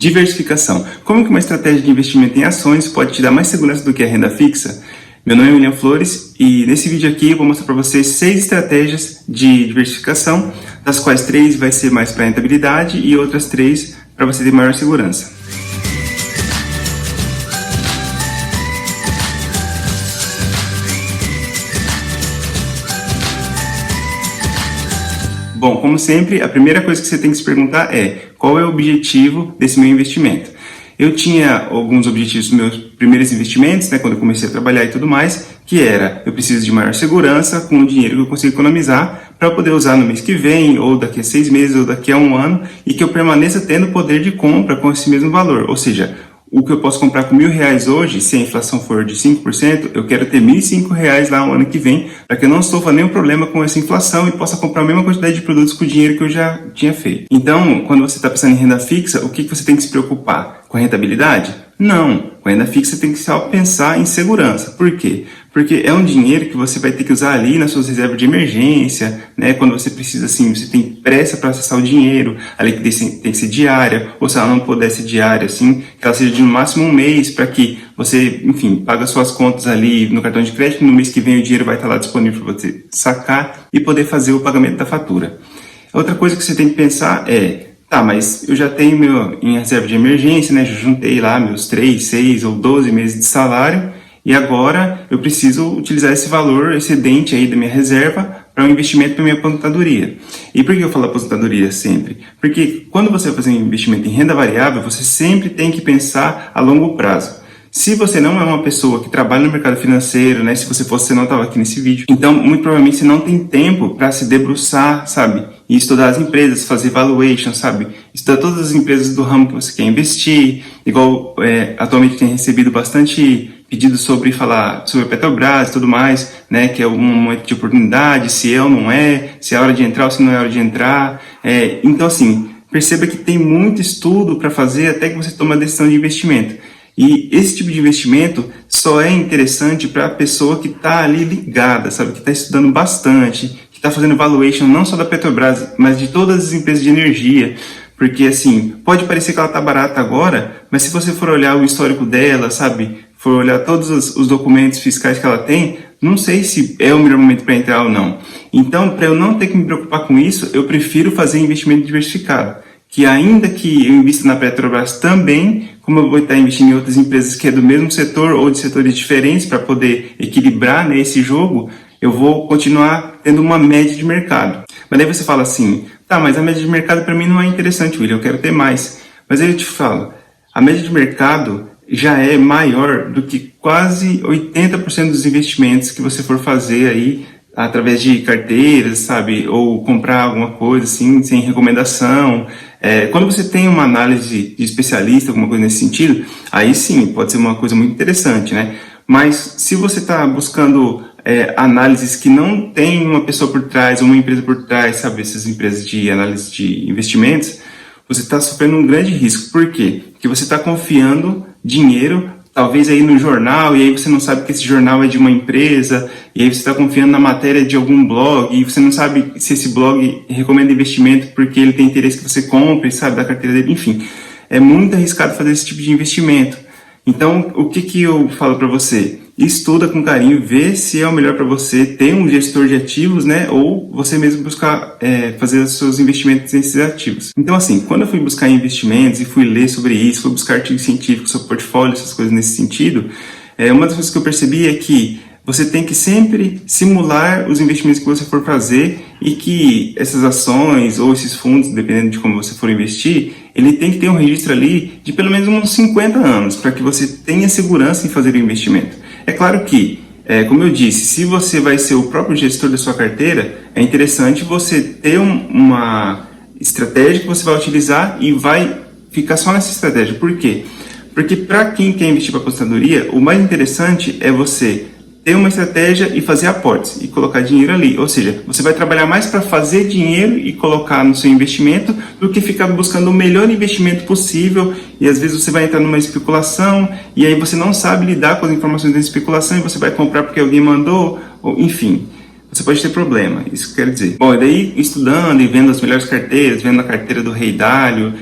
Diversificação. Como que uma estratégia de investimento em ações pode te dar mais segurança do que a renda fixa? Meu nome é William Flores e nesse vídeo aqui eu vou mostrar para vocês 6 estratégias de diversificação, das quais 3 vai ser mais para rentabilidade e outras 3 para você ter maior segurança. Bom, como sempre, a primeira coisa que você tem que se perguntar é qual é o objetivo desse meu investimento. Eu tinha alguns objetivos nos meus primeiros investimentos, quando eu comecei a trabalhar e tudo mais, que era, eu preciso de maior segurança com o dinheiro que eu consigo economizar para poder usar no mês que vem, ou daqui a 6 meses, ou daqui a 1 ano, e que eu permaneça tendo poder de compra com esse mesmo valor. Ou seja, o que eu posso comprar com R$1.000 hoje, se a inflação for de 5%, eu quero ter R$1.005 lá no ano que vem, para que eu não sofra nenhum problema com essa inflação e possa comprar a mesma quantidade de produtos com o dinheiro que eu já tinha feito. Então, quando você está pensando em renda fixa, o que você tem que se preocupar? Com a rentabilidade? Não. Com a renda fixa você tem que só pensar em segurança. Por quê? Porque é um dinheiro que você vai ter que usar ali nas suas reservas de emergência, quando você precisa, você tem pressa para acessar o dinheiro, a liquidez tem que ser diária, ou se ela não puder ser diária, que ela seja de no máximo 1 mês, para que você, paga suas contas ali no cartão de crédito, no mês que vem o dinheiro vai estar lá disponível para você sacar e poder fazer o pagamento da fatura. Outra coisa que você tem que pensar é, mas eu já tenho em reserva de emergência, já juntei lá meus 3, 6 ou 12 meses de salário, e agora eu preciso utilizar esse valor excedente aí da minha reserva para um investimento para minha aposentadoria. E por que eu falo aposentadoria sempre? Porque quando você vai fazer um investimento em renda variável, você sempre tem que pensar a longo prazo. Se você não é uma pessoa que trabalha no mercado financeiro, se você fosse, você não estava aqui nesse vídeo, então muito provavelmente você não tem tempo para se debruçar, e estudar as empresas, fazer valuation, estudar todas as empresas do ramo que você quer investir, igual atualmente tem recebido bastante pedidos sobre falar sobre a Petrobras e tudo mais, que é um momento de oportunidade, se é ou não é, se é hora de entrar ou se não é hora de entrar. Então perceba que tem muito estudo para fazer até que você tome a decisão de investimento. E esse tipo de investimento só é interessante para a pessoa que está ali ligada, que está estudando bastante, que está fazendo valuation não só da Petrobras, mas de todas as empresas de energia. Porque pode parecer que ela está barata agora, mas se você for olhar o histórico dela, for olhar todos os documentos fiscais que ela tem, não sei se é o melhor momento para entrar ou não. Então, para eu não ter que me preocupar com isso, eu prefiro fazer investimento diversificado. Que ainda que eu invista na Petrobras também, como eu vou estar investindo em outras empresas que é do mesmo setor ou de setores diferentes para poder equilibrar esse jogo, eu vou continuar tendo uma média de mercado. Mas daí você fala mas a média de mercado para mim não é interessante, William, eu quero ter mais. Mas aí eu te falo, a média de mercado já é maior do que quase 80% dos investimentos que você for fazer aí através de carteiras, ou comprar alguma coisa sem recomendação. Quando você tem uma análise de especialista, alguma coisa nesse sentido, aí sim, pode ser uma coisa muito interessante, Mas se você está buscando análises que não tem uma pessoa por trás, ou uma empresa por trás, essas empresas de análise de investimentos, você está sofrendo um grande risco. Por quê? Porque você está confiando dinheiro, talvez aí no jornal, e aí você não sabe que esse jornal é de uma empresa, e aí você está confiando na matéria de algum blog, e você não sabe se esse blog recomenda investimento porque ele tem interesse que você compre, da carteira dele, enfim. É muito arriscado fazer esse tipo de investimento. Então, o que eu falo para você? Estuda com carinho, vê se é o melhor para você, ter um gestor de ativos, ou você mesmo buscar fazer os seus investimentos nesses ativos. Então, quando eu fui buscar investimentos e fui ler sobre isso, fui buscar artigos científicos sobre portfólio, essas coisas nesse sentido, uma das coisas que eu percebi é que você tem que sempre simular os investimentos que você for fazer e que essas ações ou esses fundos, dependendo de como você for investir, ele tem que ter um registro ali de pelo menos uns 50 anos para que você tenha segurança em fazer o investimento. É claro que, como eu disse, se você vai ser o próprio gestor da sua carteira, é interessante você ter uma estratégia que você vai utilizar e vai ficar só nessa estratégia. Por quê? Porque para quem quer investir para aposentadoria, o mais interessante é você ter uma estratégia e fazer aportes e colocar dinheiro ali. Ou seja, você vai trabalhar mais para fazer dinheiro e colocar no seu investimento do que ficar buscando o melhor investimento possível, e às vezes você vai entrar numa especulação e aí você não sabe lidar com as informações da especulação e você vai comprar porque alguém mandou, ou, enfim. Você pode ter problema, isso que eu quero dizer. Bom, e daí estudando e vendo as melhores carteiras, vendo a carteira do Rei Dalio,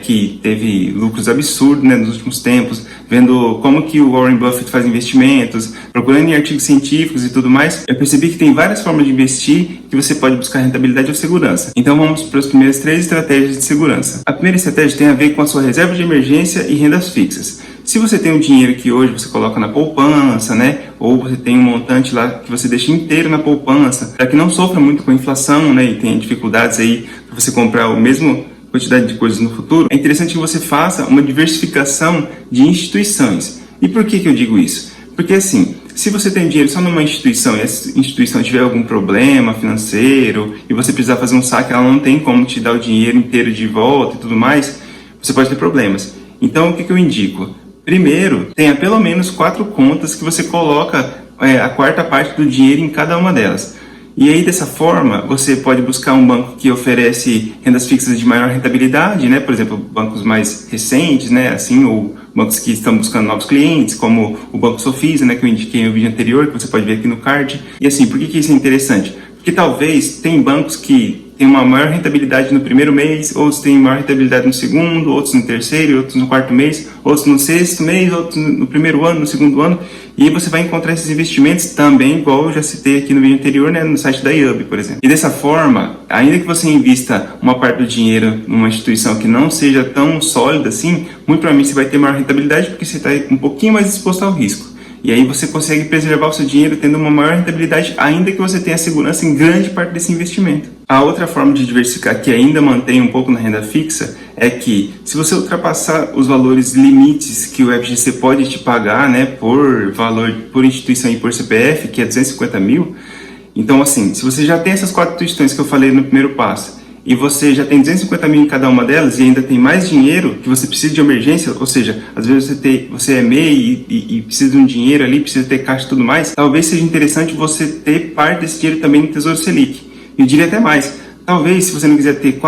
que teve lucros absurdos, né, nos últimos tempos, vendo como que o Warren Buffett faz investimentos, procurando em artigos científicos e tudo mais, eu percebi que tem várias formas de investir que você pode buscar rentabilidade ou segurança. Então vamos para as primeiras 3 estratégias de segurança. A primeira estratégia tem a ver com a sua reserva de emergência e rendas fixas. Se você tem um dinheiro que hoje você coloca na poupança, né, ou você tem um montante lá que você deixa inteiro na poupança, para que não sofra muito com a inflação, né, e tenha dificuldades aí para você comprar o mesmo quantidade de coisas no futuro, é interessante que você faça uma diversificação de instituições. E por que eu digo isso? Porque assim, se você tem dinheiro só numa instituição e essa instituição tiver algum problema financeiro e você precisar fazer um saque, ela não tem como te dar o dinheiro inteiro de volta e tudo mais, você pode ter problemas. Então, o que eu indico? Primeiro, tenha pelo menos 4 contas que você coloca a quarta parte do dinheiro em cada uma delas. E aí, dessa forma, você pode buscar um banco que oferece rendas fixas de maior rentabilidade, né? Por exemplo, bancos mais recentes, né? Assim, ou bancos que estão buscando novos clientes, como o Banco Sofisa, né? Que eu indiquei no vídeo anterior, que você pode ver aqui no card. E assim, por que isso é interessante? Porque talvez tem bancos que tem uma maior rentabilidade no primeiro mês, outros têm maior rentabilidade no segundo, outros no terceiro, outros no quarto mês, outros no sexto mês, outros no primeiro ano, no segundo ano. E aí você vai encontrar esses investimentos também, igual eu já citei aqui no vídeo anterior, né, no site da IUB, por exemplo. E dessa forma, ainda que você invista uma parte do dinheiro numa instituição que não seja tão sólida assim, muito provavelmente você vai ter maior rentabilidade porque você está um pouquinho mais exposto ao risco. E aí você consegue preservar o seu dinheiro tendo uma maior rentabilidade, ainda que você tenha segurança em grande parte desse investimento. A outra forma de diversificar que ainda mantém um pouco na renda fixa é que, se você ultrapassar os valores limites que o FGC pode te pagar, né, por valor, por instituição e por CPF, que é 250 mil, então assim, se você já tem essas 4 instituições que eu falei no primeiro passo, e você já tem 250 mil em cada uma delas e ainda tem mais dinheiro que você precisa de emergência, ou seja, às vezes você é MEI e precisa de um dinheiro ali, precisa ter caixa e tudo mais, talvez seja interessante você ter parte desse dinheiro também no Tesouro Selic. Eu diria até mais, talvez se você não quiser ter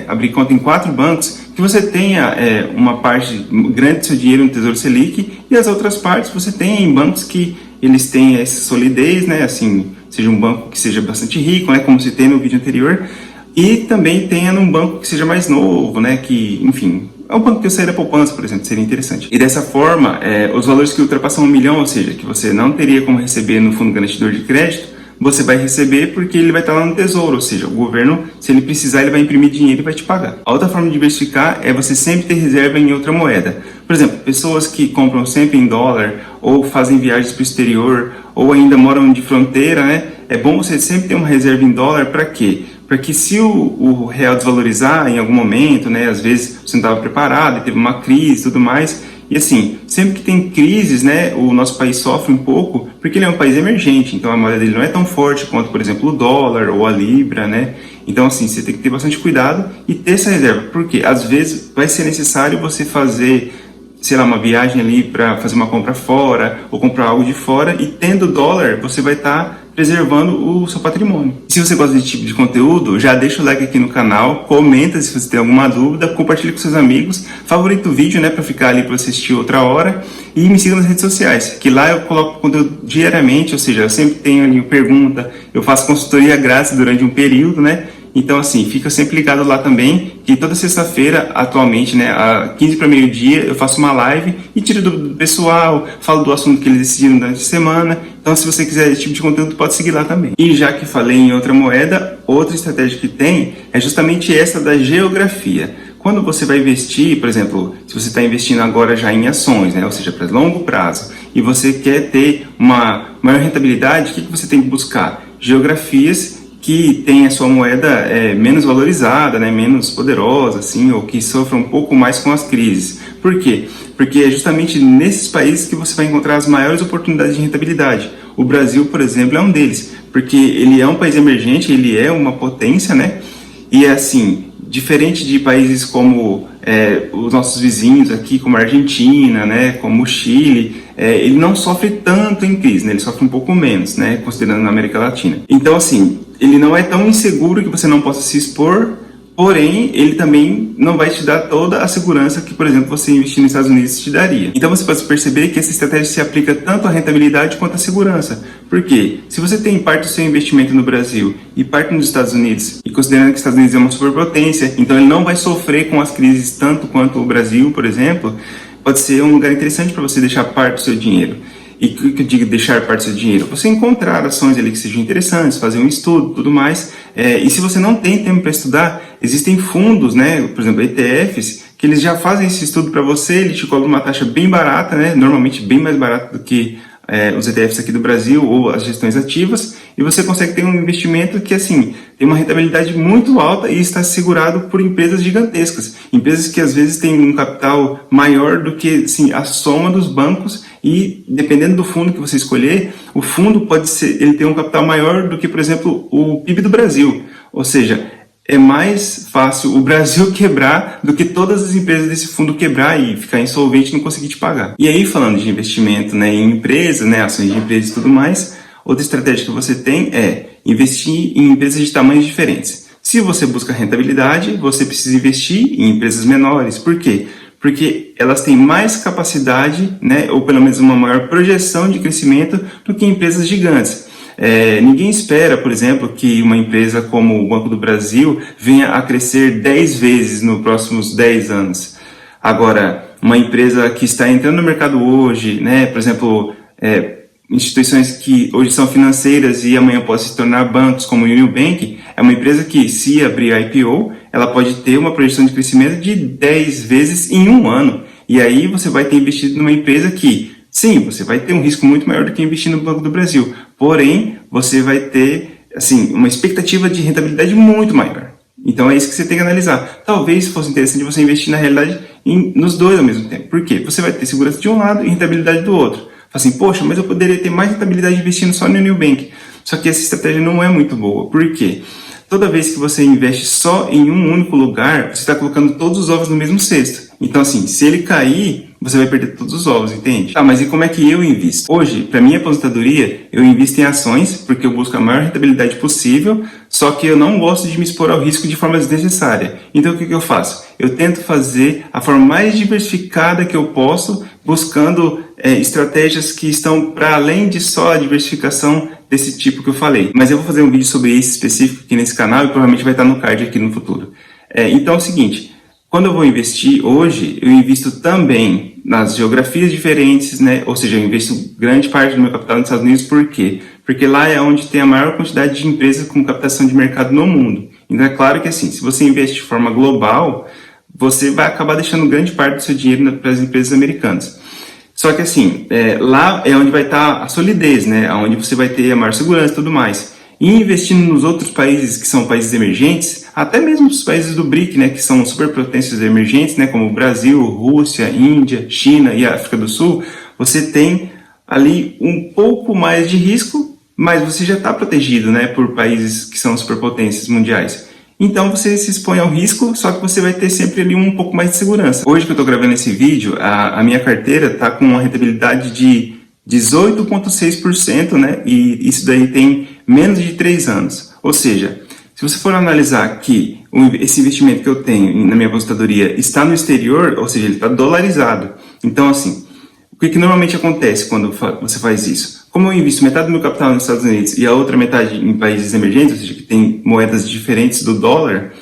abrir conta em 4 bancos, que você tenha uma parte grande do seu dinheiro no Tesouro Selic e as outras partes você tenha em bancos que eles têm essa solidez, né, assim, seja um banco que seja bastante rico, né, como citei no vídeo anterior, e também tenha num banco que seja mais novo, né, que, enfim, é um banco que eu saí da poupança, por exemplo, seria interessante. E dessa forma, os valores que ultrapassam 1 milhão, ou seja, que você não teria como receber no fundo garantidor de crédito, você vai receber porque ele vai estar lá no tesouro, ou seja, o governo, se ele precisar, ele vai imprimir dinheiro e vai te pagar. A outra forma de diversificar é você sempre ter reserva em outra moeda. Por exemplo, pessoas que compram sempre em dólar, ou fazem viagens para o exterior, ou ainda moram de fronteira, né? É bom você sempre ter uma reserva em dólar. Para quê? Para que se o real desvalorizar em algum momento, né, às vezes você não estava preparado e teve uma crise e tudo mais, e assim, sempre que tem crises, né, o nosso país sofre um pouco, porque ele é um país emergente, então a moeda dele não é tão forte quanto, por exemplo, o dólar ou a libra, né? Então assim, você tem que ter bastante cuidado e ter essa reserva, porque às vezes vai ser necessário você fazer, sei lá, uma viagem ali para fazer uma compra fora, ou comprar algo de fora, e tendo dólar, você vai estar preservando o seu patrimônio. E se você gosta desse tipo de conteúdo, já deixa o like aqui no canal, comenta se você tem alguma dúvida, compartilha com seus amigos, favorita o vídeo, né, para ficar ali para assistir outra hora, e me siga nas redes sociais, que lá eu coloco conteúdo diariamente, ou seja, eu sempre tenho ali pergunta, eu faço consultoria grátis durante um período, né? Então, assim, fica sempre ligado lá também, que toda sexta-feira, atualmente, né, a 15 para meio-dia, eu faço uma live e tiro do pessoal, falo do assunto que eles decidiram durante a semana. Então, se você quiser esse tipo de conteúdo, pode seguir lá também. E já que falei em outra moeda, outra estratégia que tem é justamente essa da geografia. Quando você vai investir, por exemplo, se você está investindo agora já em ações, né, ou seja, para longo prazo, e você quer ter uma maior rentabilidade, o que você tem que buscar? Geografias que tem a sua moeda menos valorizada, né, menos poderosa, assim, ou que sofra um pouco mais com as crises. Por quê? Porque é justamente nesses países que você vai encontrar as maiores oportunidades de rentabilidade. O Brasil, por exemplo, é um deles, porque ele é um país emergente, ele é uma potência, né, e é assim, diferente de países como os nossos vizinhos aqui, como a Argentina, né, como o Chile, ele não sofre tanto em crise, né, ele sofre um pouco menos, né, considerando a América Latina. Então, assim, ele não é tão inseguro que você não possa se expor, Porém, ele também não vai te dar toda a segurança que, por exemplo, você investir nos Estados Unidos te daria. Então você pode perceber que essa estratégia se aplica tanto à rentabilidade quanto à segurança. Por quê? Se você tem parte do seu investimento no Brasil e parte nos Estados Unidos, e considerando que os Estados Unidos é uma superpotência, então ele não vai sofrer com as crises tanto quanto o Brasil, por exemplo, pode ser um lugar interessante para você deixar parte do seu dinheiro. E o que eu digo deixar parte do seu dinheiro? Você encontrar ações ali que sejam interessantes, fazer um estudo, tudo mais. E se você não tem tempo para estudar, existem fundos, né, por exemplo, ETFs, que eles já fazem esse estudo para você, ele te cobra uma taxa bem barata, né, normalmente bem mais barata do que os ETFs aqui do Brasil ou as gestões ativas, e você consegue ter um investimento que, assim, tem uma rentabilidade muito alta e está assegurado por empresas gigantescas. Empresas que, às vezes, têm um capital maior do que, assim, a soma dos bancos e, dependendo do fundo que você escolher, o fundo pode ser, ele tem um capital maior do que, por exemplo, o PIB do Brasil. Ou seja, é mais fácil o Brasil quebrar do que todas as empresas desse fundo quebrar e ficar insolvente e não conseguir te pagar. E aí, falando de investimento, né, em empresas, né, ações de empresas e tudo mais, outra estratégia que você tem é investir em empresas de tamanhos diferentes. Se você busca rentabilidade, você precisa investir em empresas menores. Por quê? Porque elas têm mais capacidade, né, ou pelo menos uma maior projeção de crescimento do que empresas gigantes. Ninguém espera, por exemplo, que uma empresa como o Banco do Brasil venha a crescer 10 vezes nos próximos 10 anos. Agora, uma empresa que está entrando no mercado hoje, né, por exemplo, instituições que hoje são financeiras e amanhã podem se tornar bancos, como o Unibank, é uma empresa que, se abrir IPO, ela pode ter uma projeção de crescimento de 10 vezes em um ano. E aí você vai ter investido numa empresa que, sim, você vai ter um risco muito maior do que investir no Banco do Brasil. Porém, você vai ter, assim, uma expectativa de rentabilidade muito maior. Então é isso que você tem que analisar. Talvez fosse interessante você investir na realidade nos dois ao mesmo tempo. Por quê? Você vai ter segurança de um lado e rentabilidade do outro. Fala assim, poxa, mas eu poderia ter mais rentabilidade investindo só no Nubank. Só que essa estratégia não é muito boa. Por quê? Toda vez que você investe só em um único lugar, você está colocando todos os ovos no mesmo cesto. Então, assim, se ele cair, você vai perder todos os ovos, entende? Tá, mas e como é que eu invisto? Hoje, para minha aposentadoria, eu invisto em ações, porque eu busco a maior rentabilidade possível, só que eu não gosto de me expor ao risco de forma desnecessária. Então, o que eu faço? Eu tento fazer a forma mais diversificada que eu posso, buscando estratégias que estão para além de só a diversificação desse tipo que eu falei. Mas eu vou fazer um vídeo sobre esse específico aqui nesse canal e provavelmente vai estar no card aqui no futuro. Então é o seguinte, quando eu vou investir hoje, eu invisto também nas geografias diferentes, né? Ou seja, eu investo grande parte do meu capital nos Estados Unidos. Por quê? Porque lá é onde tem a maior quantidade de empresas com captação de mercado no mundo. Então é claro que, assim, se você investe de forma global, você vai acabar deixando grande parte do seu dinheiro para as empresas americanas. Só que, assim, lá é onde vai estar a solidez, né? Onde você vai ter a maior segurança e tudo mais. E investindo nos outros países que são países emergentes, até mesmo os países do BRIC, né, que são superpotências emergentes, né, como Brasil, Rússia, Índia, China e África do Sul, você tem ali um pouco mais de risco, mas você já está protegido, né, por países que são superpotências mundiais. Então você se expõe ao risco, só que você vai ter sempre ali um pouco mais de segurança. Hoje que eu estou gravando esse vídeo, a minha carteira está com uma rentabilidade de 18,6%, né? E isso daí tem menos de 3 anos. Ou seja, se você for analisar que esse investimento que eu tenho na minha aposentadoria está no exterior, ou seja, ele está dolarizado. Então, assim, o que normalmente acontece quando você faz isso? Como eu invisto metade do meu capital nos Estados Unidos e a outra metade em países emergentes, ou seja, que tem moedas diferentes do dólar,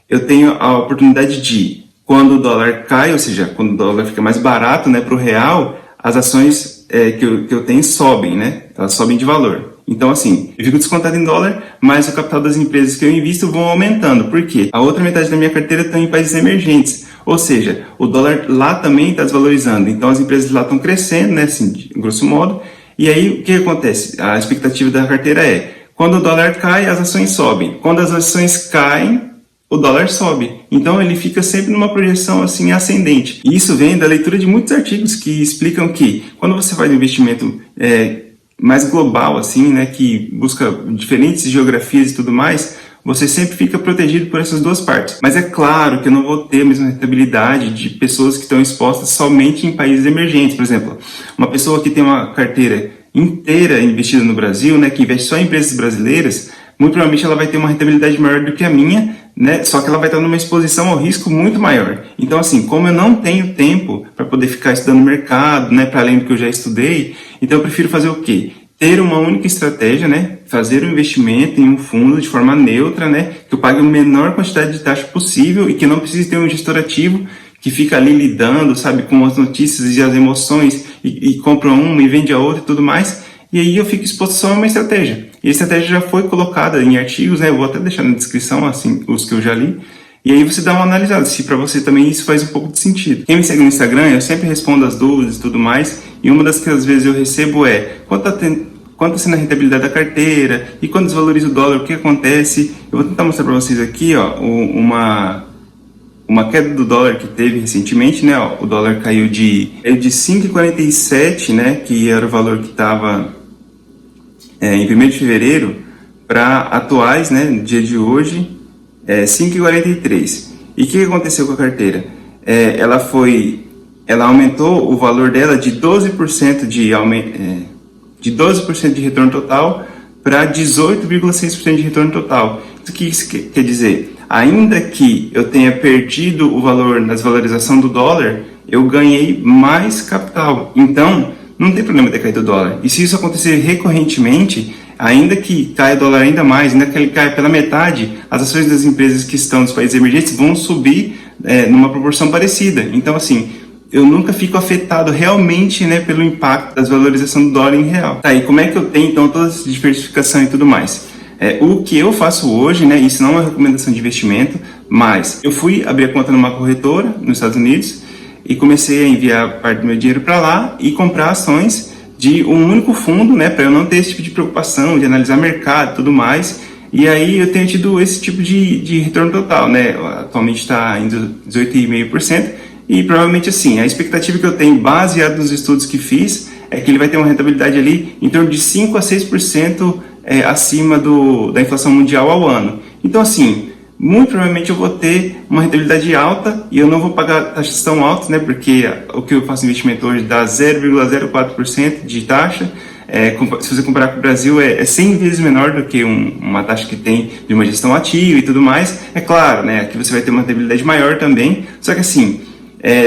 eu tenho a oportunidade de, quando o dólar cai, ou seja, quando o dólar fica mais barato, né, para o real, as ações que eu tenho sobem, né? Elas sobem de valor. Então, assim, eu fico descontado em dólar, mas o capital das empresas que eu invisto vão aumentando. Por quê? A outra metade da minha carteira está em países emergentes. Ou seja, o dólar lá também está desvalorizando. Então, as empresas lá estão crescendo, né? Assim, de grosso modo. E aí, o que acontece? A expectativa da carteira é, quando o dólar cai, as ações sobem. Quando as ações caem, o dólar sobe. Então ele fica sempre numa projeção assim ascendente. E isso vem da leitura de muitos artigos que explicam que quando você faz um investimento mais global, assim, né, que busca diferentes geografias e tudo mais, você sempre fica protegido por essas duas partes. Mas é claro que eu não vou ter a mesma rentabilidade de pessoas que estão expostas somente em países emergentes. Por exemplo, uma pessoa que tem uma carteira inteira investida no Brasil, né, que investe só em empresas brasileiras, muito provavelmente ela vai ter uma rentabilidade maior do que a minha, né? Só que ela vai estar numa exposição ao risco muito maior. Então, assim, como eu não tenho tempo para poder ficar estudando mercado, né, para além do que eu já estudei, então eu prefiro fazer o quê? Ter uma única estratégia, né? Fazer um investimento em um fundo de forma neutra, né? Que eu pague a menor quantidade de taxa possível e que não precise ter um gestor ativo que fica ali lidando, sabe, com as notícias e as emoções e compra uma e vende a outra e tudo mais. E aí eu fico exposto só a uma estratégia. E a estratégia já foi colocada em artigos, né? Eu vou até deixar na descrição, assim, os que eu já li. E aí você dá uma analisada, se para você também isso faz um pouco de sentido. Quem me segue no Instagram, eu sempre respondo as dúvidas e tudo mais. E uma das que às vezes eu recebo é quanto está sendo a rentabilidade da carteira e quando desvaloriza o dólar, o que acontece? Eu vou tentar mostrar para vocês aqui, ó, uma queda do dólar que teve recentemente, né? Ó, o dólar caiu de 5,47, né? Que era o valor que estava em 1º de fevereiro, para atuais, né? No dia de hoje, 5,43. E o que aconteceu com a carteira? Ela aumentou o valor dela de 12% de 12% de retorno total para 18,6% de retorno total. O que isso quer dizer? Ainda que eu tenha perdido o valor na desvalorização do dólar, eu ganhei mais capital. Então, não tem problema ter caído o dólar. E se isso acontecer recorrentemente, ainda que caia o dólar ainda mais, ainda que ele caia pela metade, as ações das empresas que estão nos países emergentes vão subir numa proporção parecida. Então, assim, eu nunca fico afetado realmente, né, pelo impacto da desvalorização do dólar em real. Tá, e como é que eu tenho, então, toda essa diversificação e tudo mais? O que eu faço hoje, né, isso não é uma recomendação de investimento, mas eu fui abrir a conta numa corretora nos Estados Unidos e comecei a enviar parte do meu dinheiro para lá e comprar ações de um único fundo, né, para eu não ter esse tipo de preocupação de analisar mercado e tudo mais. E aí eu tenho tido esse tipo de retorno total, né, atualmente está em 18,5%. E provavelmente assim, a expectativa que eu tenho, baseado nos estudos que fiz, é que ele vai ter uma rentabilidade ali em torno de 5 a 6% acima da inflação mundial ao ano. Então assim, muito provavelmente eu vou ter uma rentabilidade alta e eu não vou pagar taxas tão altas, né? Porque o que eu faço investimento hoje dá 0,04% de taxa. Se você comparar com o Brasil, é 100 vezes menor do que uma taxa que tem de uma gestão ativa e tudo mais. É claro, né? Aqui você vai ter uma rentabilidade maior também, só que assim,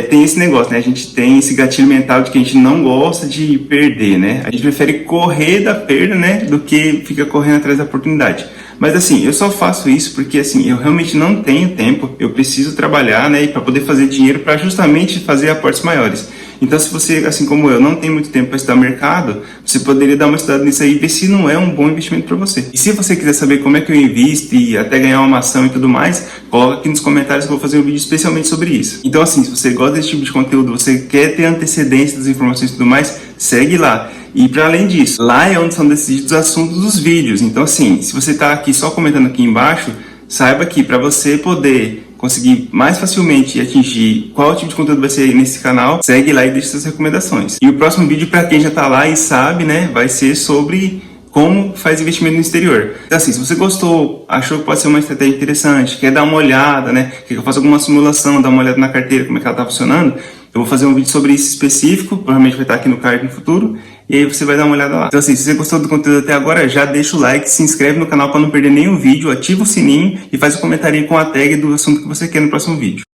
tem esse negócio, né? A gente tem esse gatilho mental de que a gente não gosta de perder, né? A gente prefere correr da perda, né? Do que fica correndo atrás da oportunidade. Mas assim, eu só faço isso porque assim, eu realmente não tenho tempo, eu preciso trabalhar, né? Para poder fazer dinheiro para justamente fazer aportes maiores. Então, se você, assim como eu, não tem muito tempo para estudar mercado, você poderia dar uma estudada nisso aí e ver se não é um bom investimento para você. E se você quiser saber como é que eu invisto e até ganhar uma ação e tudo mais, coloca aqui nos comentários que eu vou fazer um vídeo especialmente sobre isso. Então, assim, se você gosta desse tipo de conteúdo, você quer ter antecedência das informações e tudo mais, segue lá. E para além disso, lá é onde são decididos os assuntos dos vídeos. Então, assim, se você está aqui só comentando aqui embaixo, saiba que para você poder conseguir mais facilmente atingir qual tipo de conteúdo vai ser nesse canal, segue lá e deixa suas recomendações. E o próximo vídeo, para quem já está lá e sabe, né, vai ser sobre como faz investimento no exterior. Então assim, se você gostou, achou que pode ser uma estratégia interessante, quer dar uma olhada, né, quer que eu faça alguma simulação, dar uma olhada na carteira, como é que ela está funcionando, eu vou fazer um vídeo sobre isso específico, provavelmente vai estar aqui no card no futuro, e aí você vai dar uma olhada lá. Então assim, se você gostou do conteúdo até agora, já deixa o like, se inscreve no canal para não perder nenhum vídeo, ativa o sininho e faz um comentário com a tag do assunto que você quer no próximo vídeo.